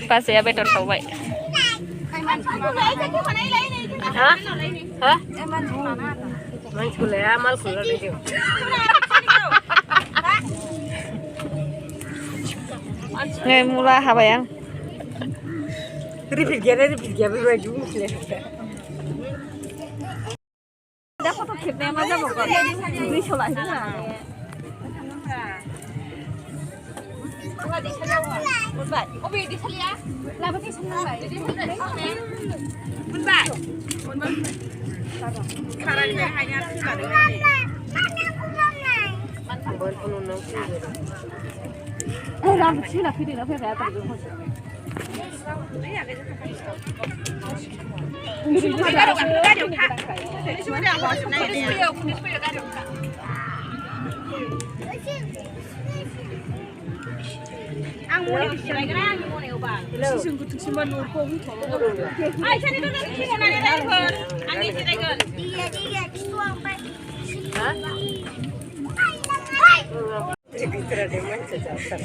Pasnya betul kau baik. Hả? Hả? Mang kuleh amal kuleh dia. Ngay mula apa yang? Repeat gaya baju muslim. Dah foto kita macam apa? Ini solat sana. Di sana apa? Munbat. Obi di sana ya. Lapa di sana apa? Di sana. Munbat. Munbat. Sekarang ini hanya sekarang ini. Bukan penuh ram sila phiri na phir ta du hoche ang mo ni sila ga ang mo ni ba sisun ku tu siman nur ko hu thong ai chani to ki na na dai phir ang ni sila ga dia tuang pa ha Pitra de mancha jata.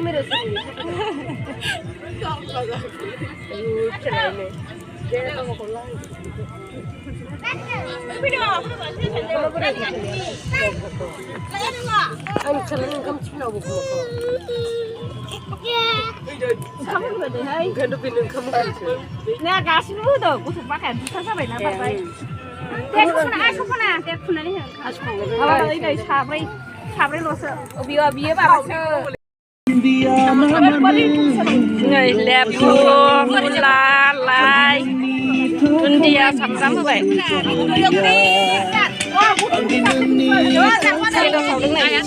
Mere se. Chalaine. Dia kamu kola. Video. Anh chalaine kamu china buku. Kamu berada hai. Gandu pinun kamu kerja. Ni agak sini muda. Kutuk makan. Kita sampai nak pakai. Dia kuna asal kuna. Dia kuna ni. Asal kuna. Awak ini sabri losa. Biar baca. Người đẹp luôn là lại India sắm sắm như vậy. Đây là sáu đứng này nhá.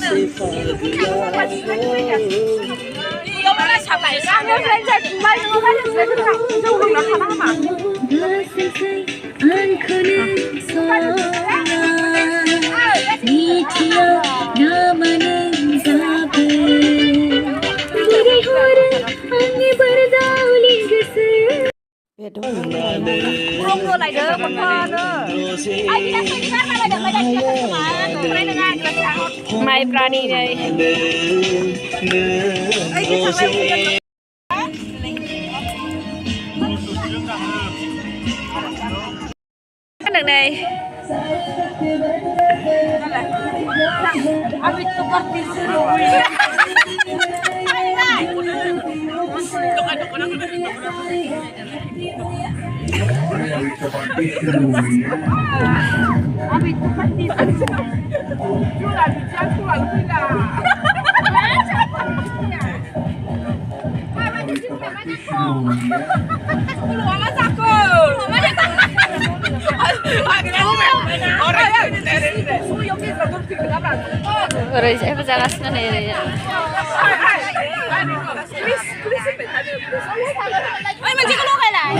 Không lại được con thơ nữa. Mai Prani đây. Cái đường này. Rồi sẽ phải ra cái này. Ôi mình chỉ có lúc này này.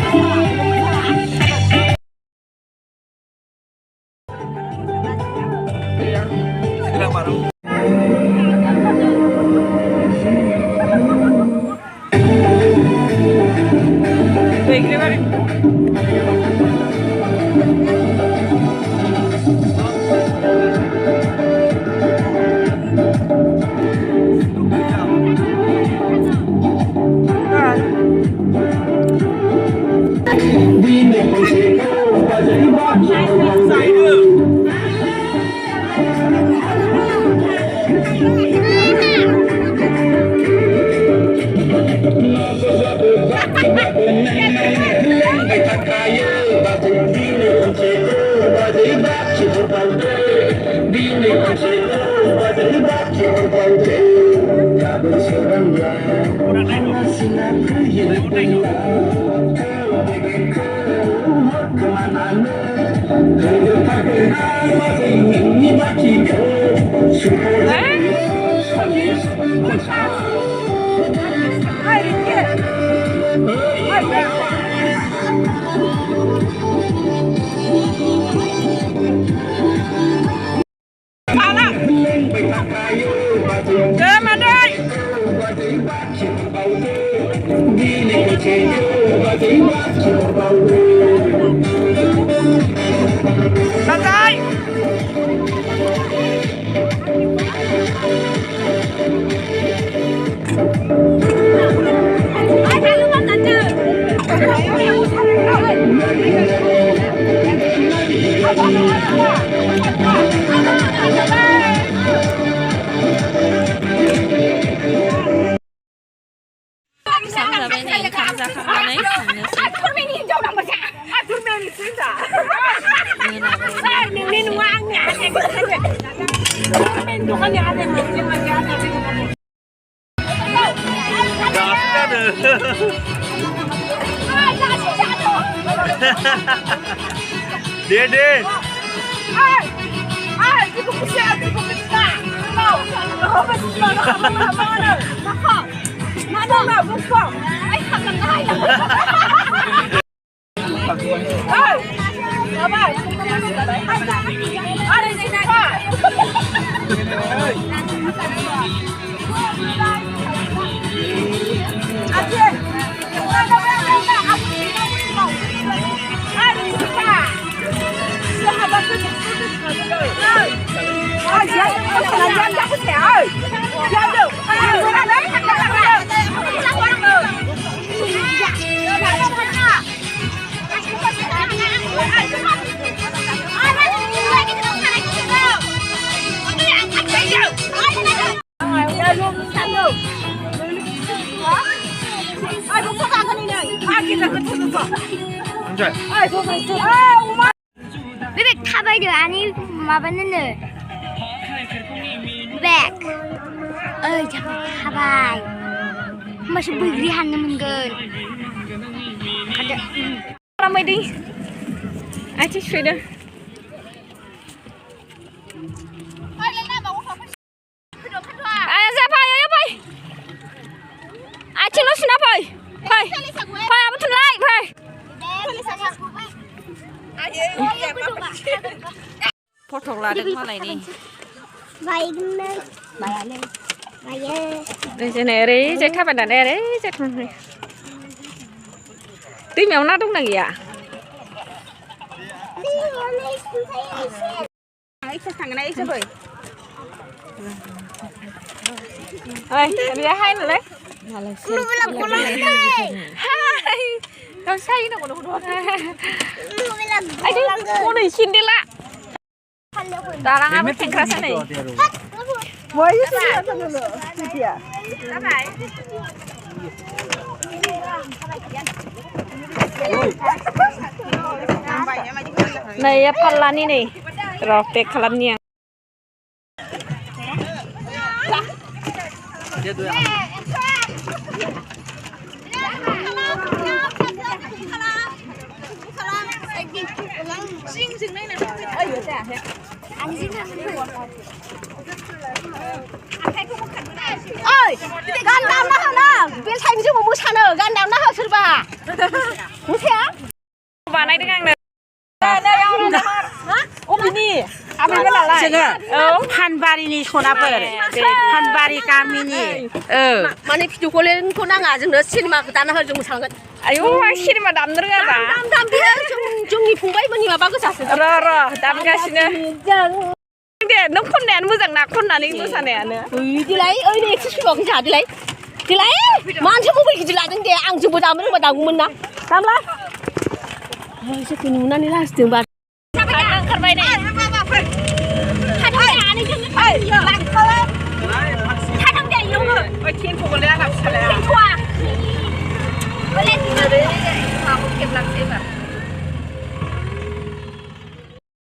dukkannya ada masjid masih ada di sana. Dede. 이거 보세요. 이거 봅시다. 나도 묶어. 아이 잠깐만. 봐봐. 아래 내가. 아치. bebek 타봐요. 아니 마봤는데 bebek jangan tabai masih berihan mungkin ada ramai đi Aci sudah ra phải ơi phải Aci lo xin phải phải phải apa tu lại phải Phốt thuộc là đừng hoa này đi vậy nên vậy đây trên này đấy chạy tháp bản đàn này đấy chạy thằng tí mèo nát đúng là gì ạ thằng này chứ rồi ơi đi hai nữa đấy hai đâu say đâu có đâu anh đi cô này xin đi lạ Darang apa yang kerasa nih? Wah, itu dia. Apa? Này palan ini, robek kalamnya. Ơi, gan đam nó hả nó? Bên thành chứ mà mua sàn ở gan đam nó hả sư bà? Muốn thế á? Bà này đứng ăn nè. Oh ini, apa yang lalai? 한바리니 소나벌, 한바리 까미니. 만약 video callin ko na nga jeng na cinema ka na hal jeng sang. Ayo, sini mah dam ngereng apa? Dam dia jeng ni phungbai mani ma bagus asa. Ro, dam kasihnya. Dia, nông con nè, mua rằng nạc con nào đi mua sàn nè nữa. Đi lấy, ơi đi exercise bảo cái gì đi lấy. Đi lấy. Man chứ không bị cái gì lại đừng để ăn chứ bữa đam nó mà đam của mình đó. Đam lá. Ôi sao cái nuna này là tưởng bà. Angkat bayi ni. Hai, ani jeng. Hai,